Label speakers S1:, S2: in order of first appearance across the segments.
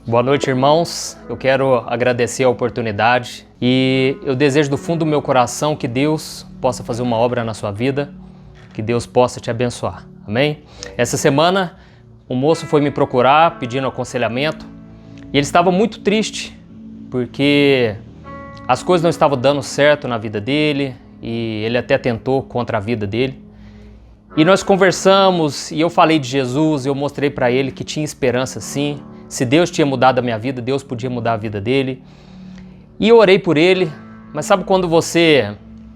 S1: Boa noite, irmãos. Eu quero agradecer a oportunidade e eu desejo do fundo do meu coração que Deus possa fazer uma obra na sua vida, que Deus possa te abençoar. Amém? Essa semana, um moço foi me procurar pedindo aconselhamento e ele estava muito triste porque as coisas não estavam dando certo na vida dele e ele até tentou contra a vida dele. E nós conversamos e eu falei de Jesus, eu mostrei para ele que tinha esperança sim. Se Deus tinha mudado a minha vida, Deus podia mudar a vida dele. E eu orei por ele, mas sabe quando você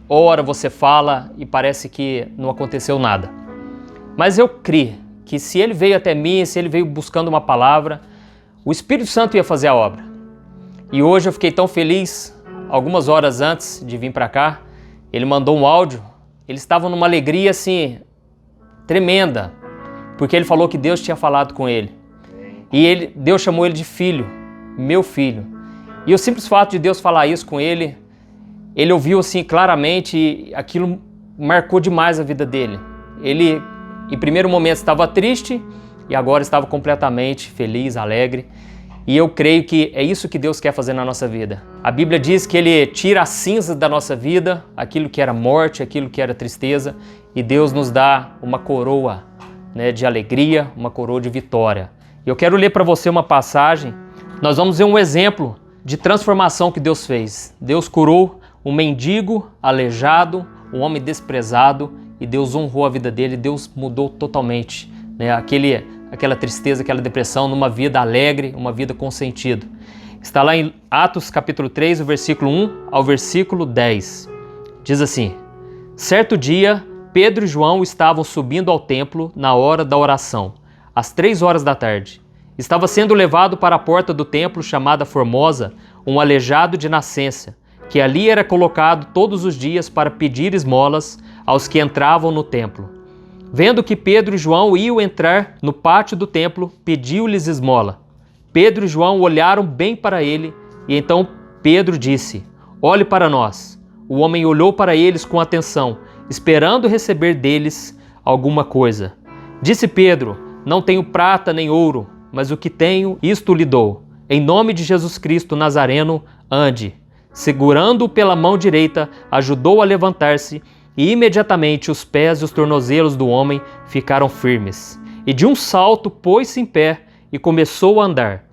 S1: ora, você fala e parece que não aconteceu nada. Mas eu criei que se ele veio até mim, se ele veio buscando uma palavra, o Espírito Santo ia fazer a obra. E hoje eu fiquei tão feliz, algumas horas antes de vir para cá, ele mandou um áudio, ele estava numa alegria assim, tremenda, porque ele falou que Deus tinha falado com ele. E Deus chamou ele de filho, meu filho. E o simples fato de Deus falar isso com ele, ele ouviu assim claramente e aquilo marcou demais a vida dele. Ele, em primeiro momento, estava triste e agora estava completamente feliz, alegre. E eu creio que é isso que Deus quer fazer na nossa vida. A Bíblia diz que Ele tira as cinzas da nossa vida, aquilo que era morte, aquilo que era tristeza, e Deus nos dá uma coroa, né, de alegria, uma coroa de vitória. Eu quero ler para você uma passagem. Nós vamos ver um exemplo de transformação que Deus fez. Deus curou um mendigo, aleijado, um homem desprezado, e Deus honrou a vida dele, Deus mudou totalmente, né, aquela tristeza, aquela depressão, numa vida alegre, uma vida com sentido. Está lá em Atos capítulo 3, o versículo 1 ao versículo 10. Diz assim: certo dia, Pedro e João estavam subindo ao templo na hora da oração, às 3 horas da tarde. Estava sendo levado para a porta do templo chamada Formosa, um aleijado de nascença, que ali era colocado todos os dias para pedir esmolas aos que entravam no templo. Vendo que Pedro e João iam entrar no pátio do templo, pediu-lhes esmola. Pedro e João olharam bem para ele, e então Pedro disse: olhe para nós. O homem olhou para eles com atenção, esperando receber deles alguma coisa. Disse Pedro: não tenho prata nem ouro, mas o que tenho, isto lhe dou. Em nome de Jesus Cristo Nazareno, ande. Segurando-o pela mão direita, ajudou a levantar-se, e imediatamente os pés e os tornozelos do homem ficaram firmes. E de um salto pôs-se em pé e começou a andar.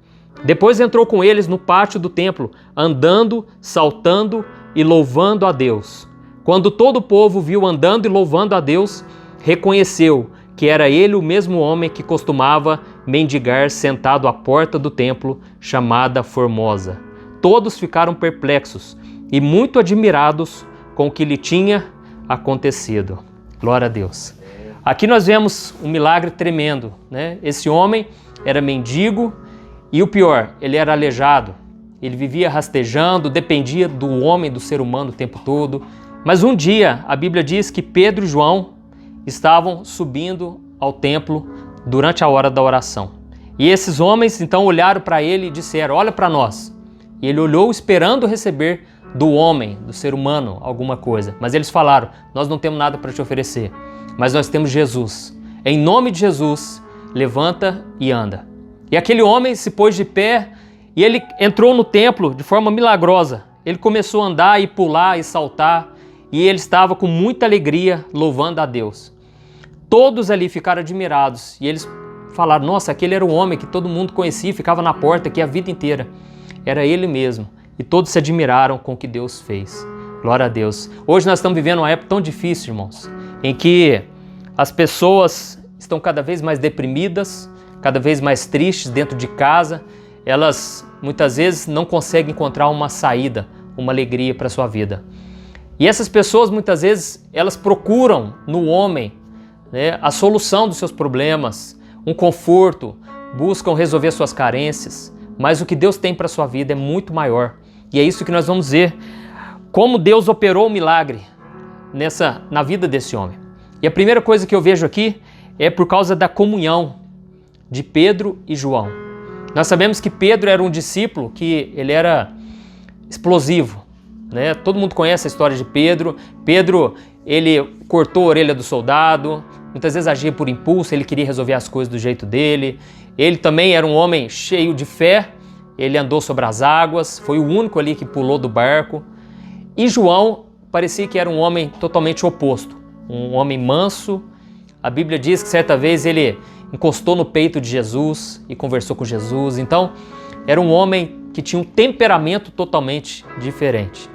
S1: Depois entrou com eles no pátio do templo, andando, saltando e louvando a Deus. Quando todo o povo viu andando e louvando a Deus, reconheceu que era ele o mesmo homem que costumava mendigar sentado à porta do templo, chamada Formosa. Todos ficaram perplexos e muito admirados com o que lhe tinha acontecido. Glória a Deus. Aqui nós vemos um milagre tremendo, né? Esse homem era mendigo e o pior, ele era aleijado. Ele vivia rastejando, dependia do homem, do ser humano o tempo todo. Mas um dia a Bíblia diz que Pedro e João estavam subindo ao templo durante a hora da oração. E esses homens então olharam para ele e disseram: olha para nós. E ele olhou esperando receber do homem, do ser humano, alguma coisa. Mas eles falaram: nós não temos nada para te oferecer, mas nós temos Jesus. Em nome de Jesus, levanta e anda. E aquele homem se pôs de pé e ele entrou no templo de forma milagrosa. Ele começou a andar e pular e saltar e ele estava com muita alegria louvando a Deus. Todos ali ficaram admirados e eles falaram: nossa, aquele era o homem que todo mundo conhecia, ficava na porta aqui a vida inteira. Era ele mesmo. E todos se admiraram com o que Deus fez. Glória a Deus. Hoje nós estamos vivendo uma época tão difícil, irmãos, em que as pessoas estão cada vez mais deprimidas, cada vez mais tristes dentro de casa. Elas muitas vezes não conseguem encontrar uma saída, uma alegria para a sua vida. E essas pessoas muitas vezes elas procuram no homem, né, a solução dos seus problemas, um conforto, buscam resolver suas carências. Mas o que Deus tem para a sua vida é muito maior. E é isso que nós vamos ver, como Deus operou o milagre na vida desse homem. E a primeira coisa que eu vejo aqui é por causa da comunhão de Pedro e João. Nós sabemos que Pedro era um discípulo que ele era explosivo, né? Todo mundo conhece a história de Pedro. Pedro, ele cortou a orelha do soldado, muitas vezes agia por impulso, ele queria resolver as coisas do jeito dele. Ele também era um homem cheio de fé, ele andou sobre as águas, foi o único ali que pulou do barco. E João parecia que era um homem totalmente oposto, um homem manso. A Bíblia diz que certa vez ele encostou no peito de Jesus e conversou com Jesus. Então, era um homem que tinha um temperamento totalmente diferente.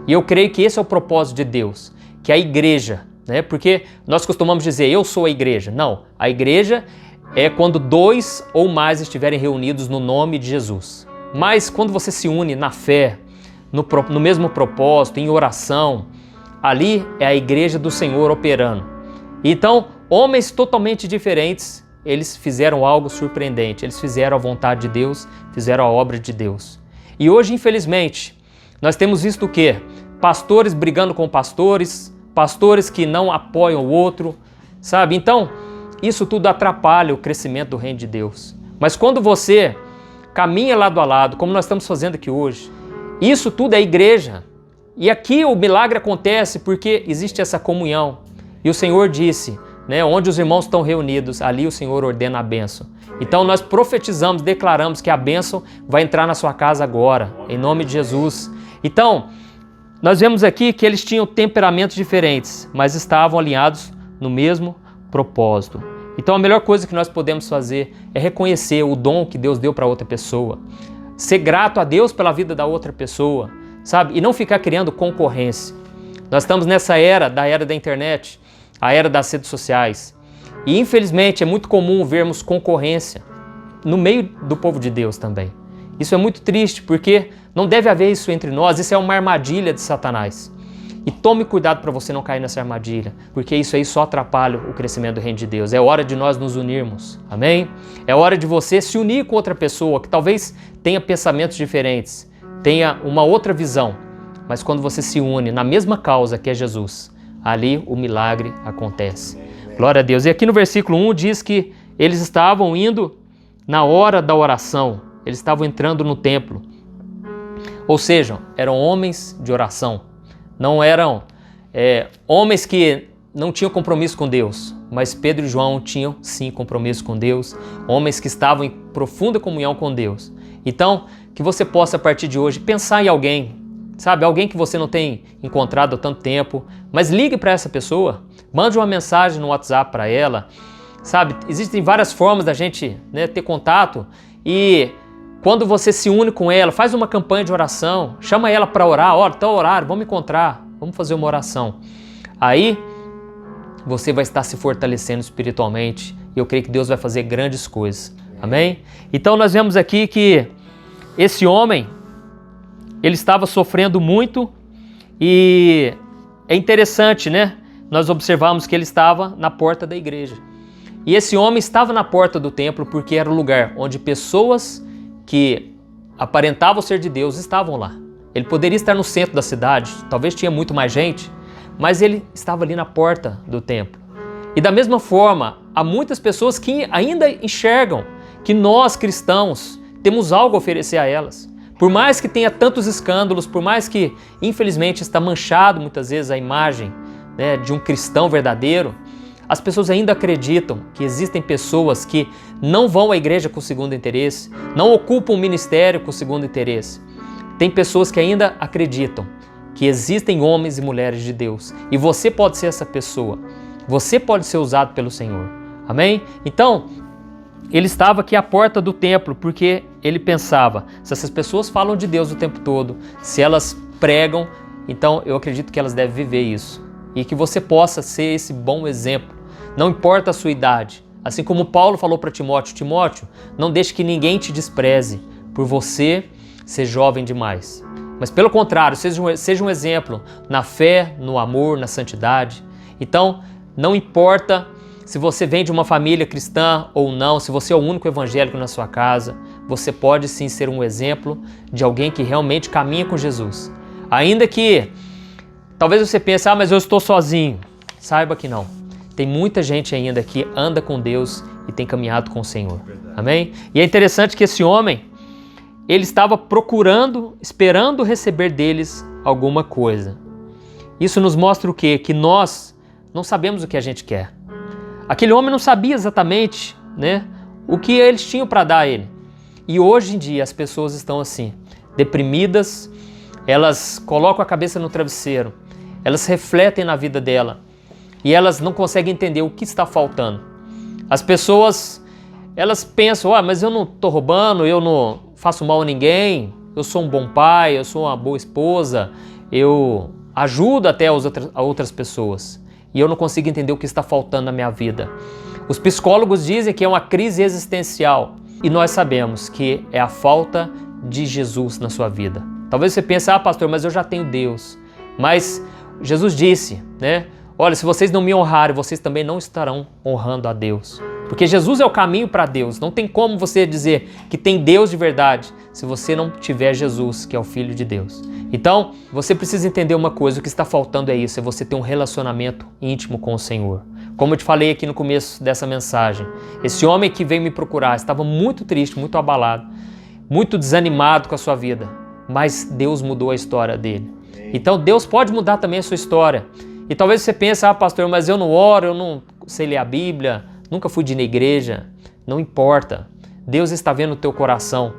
S1: E eu creio que esse é o propósito de Deus, que a igreja, né? Porque nós costumamos dizer, eu sou a igreja. Não, a igreja é quando 2 ou mais estiverem reunidos no nome de Jesus. Mas quando você se une na fé, no mesmo propósito, em oração, ali é a igreja do Senhor operando. Então, homens totalmente diferentes, eles fizeram algo surpreendente, eles fizeram a vontade de Deus, fizeram a obra de Deus. E hoje, infelizmente, nós temos visto o quê? Pastores brigando com pastores, pastores que não apoiam o outro, sabe? Então, isso tudo atrapalha o crescimento do reino de Deus. Mas quando você caminha lado a lado, como nós estamos fazendo aqui hoje, isso tudo é igreja. E aqui o milagre acontece porque existe essa comunhão. E o Senhor disse, né, onde os irmãos estão reunidos, ali o Senhor ordena a bênção. Então nós profetizamos, declaramos que a bênção vai entrar na sua casa agora, em nome de Jesus. Então, nós vemos aqui que eles tinham temperamentos diferentes, mas estavam alinhados no mesmo propósito. Então a melhor coisa que nós podemos fazer é reconhecer o dom que Deus deu para outra pessoa, ser grato a Deus pela vida da outra pessoa, sabe? E não ficar criando concorrência. Nós estamos nessa era da internet, a era das redes sociais. E infelizmente é muito comum vermos concorrência no meio do povo de Deus também. Isso é muito triste porque não deve haver isso entre nós, isso é uma armadilha de Satanás. E tome cuidado para você não cair nessa armadilha, porque isso aí só atrapalha o crescimento do reino de Deus. É hora de nós nos unirmos, amém? É hora de você se unir com outra pessoa que talvez tenha pensamentos diferentes, tenha uma outra visão, mas quando você se une na mesma causa que é Jesus, ali o milagre acontece. Glória a Deus. E aqui no versículo 1 diz que eles estavam indo na hora da oração, eles estavam entrando no templo. Ou seja, eram homens de oração. Não eram homens que não tinham compromisso com Deus, mas Pedro e João tinham sim compromisso com Deus, homens que estavam em profunda comunhão com Deus. Então, que você possa a partir de hoje pensar em alguém, sabe, alguém que você não tem encontrado há tanto tempo, mas ligue para essa pessoa, mande uma mensagem no WhatsApp para ela, sabe, existem várias formas da gente, né, ter contato. E quando você se une com ela, faz uma campanha de oração, chama ela para orar, olha, tá horário, vamos encontrar, vamos fazer uma oração. Aí você vai estar se fortalecendo espiritualmente e eu creio que Deus vai fazer grandes coisas, amém? Então nós vemos aqui que esse homem, ele estava sofrendo muito e é interessante, né? Nós observamos que ele estava na porta da igreja. E esse homem estava na porta do templo porque era o lugar onde pessoas que aparentavam ser de Deus estavam lá. Ele poderia estar no centro da cidade, talvez tinha muito mais gente, mas ele estava ali na porta do templo. E da mesma forma, há muitas pessoas que ainda enxergam que nós cristãos temos algo a oferecer a elas. Por mais que tenha tantos escândalos, por mais que infelizmente está manchado muitas vezes a imagem, né, de um cristão verdadeiro, as pessoas ainda acreditam que existem pessoas que não vão à igreja com o segundo interesse, não ocupam o ministério com o segundo interesse. Tem pessoas que ainda acreditam que existem homens e mulheres de Deus e você pode ser essa pessoa. Você pode ser usado pelo Senhor. Amém? Então, ele estava aqui à porta do templo porque ele pensava, se essas pessoas falam de Deus o tempo todo, se elas pregam, então eu acredito que elas devem viver isso. E que você possa ser esse bom exemplo. Não importa a sua idade. Assim como Paulo falou para Timóteo, Timóteo, não deixe que ninguém te despreze por você ser jovem demais. Mas pelo contrário, seja um exemplo na fé, no amor, na santidade. Então, não importa se você vem de uma família cristã ou não, se você é o único evangélico na sua casa, você pode sim ser um exemplo de alguém que realmente caminha com Jesus. Ainda que talvez você pense, mas eu estou sozinho. Saiba que não. Tem muita gente ainda que anda com Deus e tem caminhado com o Senhor. Amém? E é interessante que esse homem, ele estava procurando, esperando receber deles alguma coisa. Isso nos mostra o quê? Que nós não sabemos o que a gente quer. Aquele homem não sabia exatamente, né, o que eles tinham para dar a ele. E hoje em dia as pessoas estão assim, deprimidas, elas colocam a cabeça no travesseiro, elas refletem na vida dela e elas não conseguem entender o que está faltando. As pessoas, elas pensam, mas eu não estou roubando, eu não faço mal a ninguém, eu sou um bom pai, eu sou uma boa esposa, eu ajudo até a outras pessoas e eu não consigo entender o que está faltando na minha vida. Os psicólogos dizem que é uma crise existencial e nós sabemos que é a falta de Jesus na sua vida. Talvez você pense, pastor, mas eu já tenho Deus. Mas Jesus disse, né? Olha, se vocês não me honrarem, vocês também não estarão honrando a Deus. Porque Jesus é o caminho para Deus. Não tem como você dizer que tem Deus de verdade se você não tiver Jesus, que é o Filho de Deus. Então, você precisa entender uma coisa, o que está faltando é isso, é você ter um relacionamento íntimo com o Senhor. Como eu te falei aqui no começo dessa mensagem, esse homem que veio me procurar estava muito triste, muito abalado, muito desanimado com a sua vida, mas Deus mudou a história dele. Então, Deus pode mudar também a sua história. E talvez você pense, pastor, mas eu não oro, eu não sei ler a Bíblia, nunca fui de ir na igreja. Não importa. Deus está vendo o teu coração.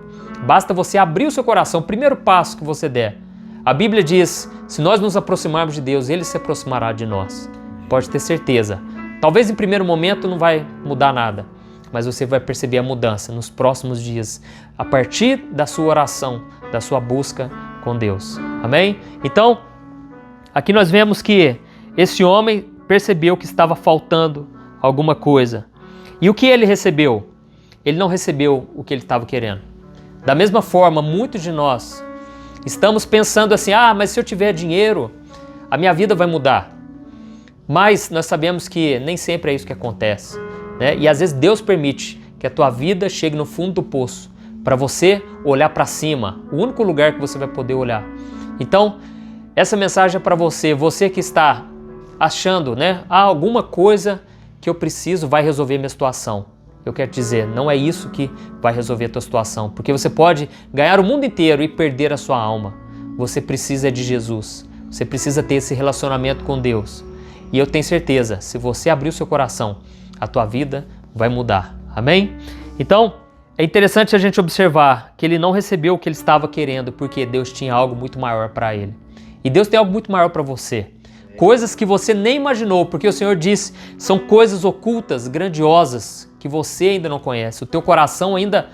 S1: Basta você abrir o seu coração, o primeiro passo que você der. A Bíblia diz, se nós nos aproximarmos de Deus, Ele se aproximará de nós. Pode ter certeza. Talvez em primeiro momento não vai mudar nada, mas você vai perceber a mudança nos próximos dias, a partir da sua oração, da sua busca com Deus. Amém? Então, aqui nós vemos que esse homem percebeu que estava faltando alguma coisa. E o que ele recebeu? Ele não recebeu o que ele estava querendo. Da mesma forma, muitos de nós estamos pensando assim, mas se eu tiver dinheiro, a minha vida vai mudar. Mas nós sabemos que nem sempre é isso que acontece, né? E às vezes Deus permite que a tua vida chegue no fundo do poço, para você olhar para cima, o único lugar que você vai poder olhar. Então, essa mensagem é para você, você que está achando, né? Alguma coisa que eu preciso vai resolver minha situação. Eu quero te dizer, não é isso que vai resolver a tua situação, porque você pode ganhar o mundo inteiro e perder a sua alma. Você precisa de Jesus, você precisa ter esse relacionamento com Deus. E eu tenho certeza, se você abrir o seu coração, a tua vida vai mudar. Amém? Então, é interessante a gente observar que ele não recebeu o que ele estava querendo, porque Deus tinha algo muito maior para ele. E Deus tem algo muito maior para você. Coisas que você nem imaginou, porque o Senhor disse, são coisas ocultas, grandiosas, que você ainda não conhece. O teu coração ainda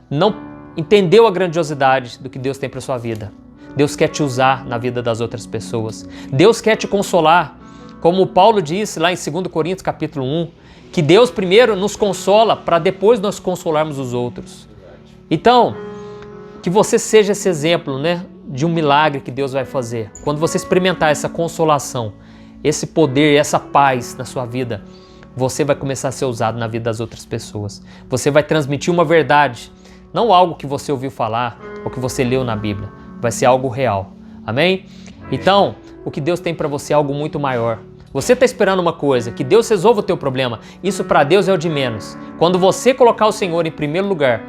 S1: não entendeu a grandiosidade do que Deus tem para sua vida. Deus quer te usar na vida das outras pessoas. Deus quer te consolar. Como Paulo disse lá em 2 Coríntios capítulo 1, que Deus primeiro nos consola para depois nós consolarmos os outros. Então, que você seja esse exemplo, né, de um milagre que Deus vai fazer. Quando você experimentar essa consolação, esse poder, essa paz na sua vida, você vai começar a ser usado na vida das outras pessoas. Você vai transmitir uma verdade, não algo que você ouviu falar ou que você leu na Bíblia. Vai ser algo real. Amém? Então, o que Deus tem para você é algo muito maior. Você está esperando uma coisa, que Deus resolva o teu problema. Isso para Deus é o de menos. Quando você colocar o Senhor em primeiro lugar,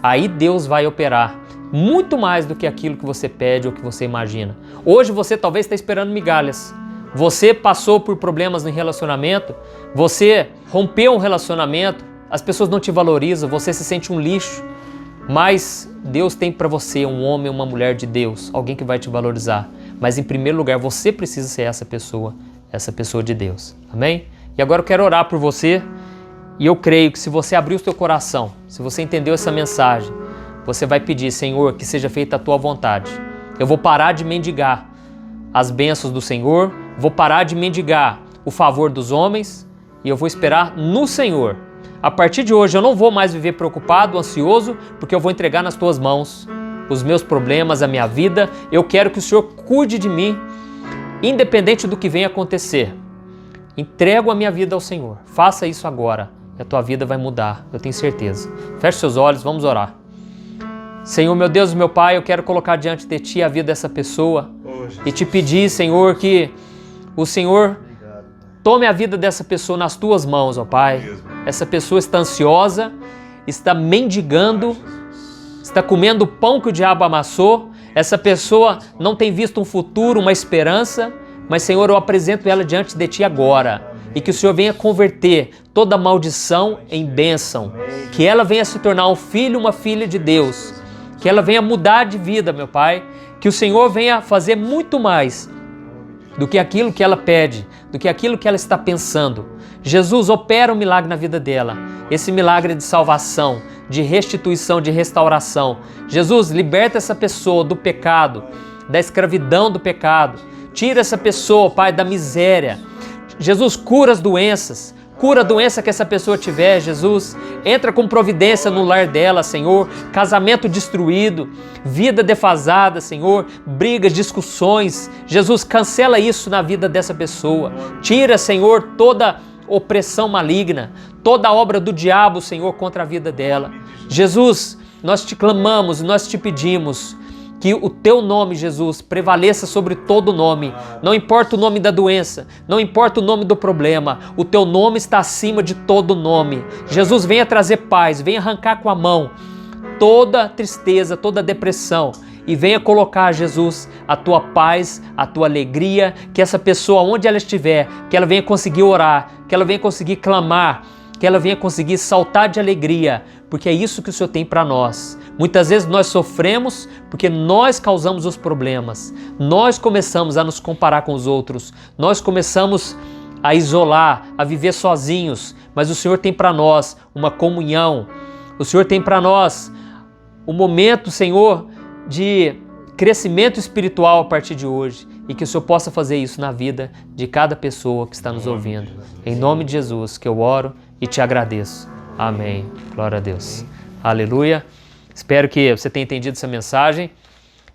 S1: aí Deus vai operar muito mais do que aquilo que você pede ou que você imagina. Hoje você talvez está esperando migalhas. Você passou por problemas no relacionamento, você rompeu um relacionamento, as pessoas não te valorizam, você se sente um lixo. Mas Deus tem para você um homem, uma mulher de Deus, alguém que vai te valorizar. Mas em primeiro lugar, você precisa ser essa pessoa de Deus. Amém? E agora eu quero orar por você e eu creio que se você abrir o seu coração, se você entendeu essa mensagem, você vai pedir, Senhor, que seja feita a tua vontade. Eu vou parar de mendigar as bênçãos do Senhor, vou parar de mendigar o favor dos homens e eu vou esperar no Senhor. A partir de hoje eu não vou mais viver preocupado, ansioso, porque eu vou entregar nas tuas mãos os meus problemas, a minha vida. Eu quero que o Senhor cuide de mim, independente do que venha acontecer. Entrego a minha vida ao Senhor. Faça isso agora e a tua vida vai mudar, eu tenho certeza. Feche seus olhos, vamos orar. Senhor, meu Deus e meu Pai, eu quero colocar diante de Ti a vida dessa pessoa e te pedir, Senhor, que o Senhor tome a vida dessa pessoa nas Tuas mãos, ó Pai. Essa pessoa está ansiosa, está mendigando, está comendo o pão que o diabo amassou. Essa pessoa não tem visto um futuro, uma esperança, mas, Senhor, eu apresento ela diante de Ti agora. e que o Senhor venha converter toda maldição em bênção, que ela venha se tornar um filho, uma filha de Deus, que ela venha mudar de vida, meu Pai, que o Senhor venha fazer muito mais do que aquilo que ela pede, do que aquilo que ela está pensando. Jesus, opera um milagre na vida dela, esse milagre de salvação, de restituição, de restauração. Jesus, liberta essa pessoa do pecado, da escravidão do pecado. Tira essa pessoa, Pai, da miséria. Jesus, cura as doenças. Cura a doença que essa pessoa tiver, Jesus. Entra com providência no lar dela, Senhor. Casamento destruído, vida defasada, Senhor. Brigas, discussões. Jesus, cancela isso na vida dessa pessoa. Tira, Senhor, toda opressão maligna, toda obra do diabo, Senhor, contra a vida dela. Jesus, nós te clamamos, nós te pedimos que o teu nome, Jesus, prevaleça sobre todo nome. Não importa o nome da doença, não importa o nome do problema, o teu nome está acima de todo nome. Jesus, venha trazer paz, venha arrancar com a mão toda tristeza, toda depressão e venha colocar, Jesus, a tua paz, a tua alegria, que essa pessoa, onde ela estiver, que ela venha conseguir orar, que ela venha conseguir clamar, que ela venha conseguir saltar de alegria, porque é isso que o Senhor tem para nós. Muitas vezes nós sofremos porque nós causamos os problemas, nós começamos a nos comparar com os outros, nós começamos a isolar, a viver sozinhos, mas o Senhor tem para nós uma comunhão, o Senhor tem para nós um momento, Senhor, de crescimento espiritual a partir de hoje e que o Senhor possa fazer isso na vida de cada pessoa que está nos ouvindo. Em nome de Jesus que eu oro e te agradeço. Amém. Glória a Deus. Aleluia. Espero que você tenha entendido essa mensagem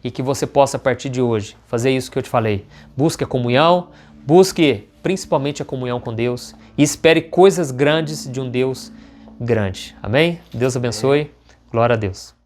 S1: e que você possa, a partir de hoje, fazer isso que eu te falei. Busque a comunhão, busque principalmente a comunhão com Deus e espere coisas grandes de um Deus grande. Amém? Deus abençoe. Glória a Deus.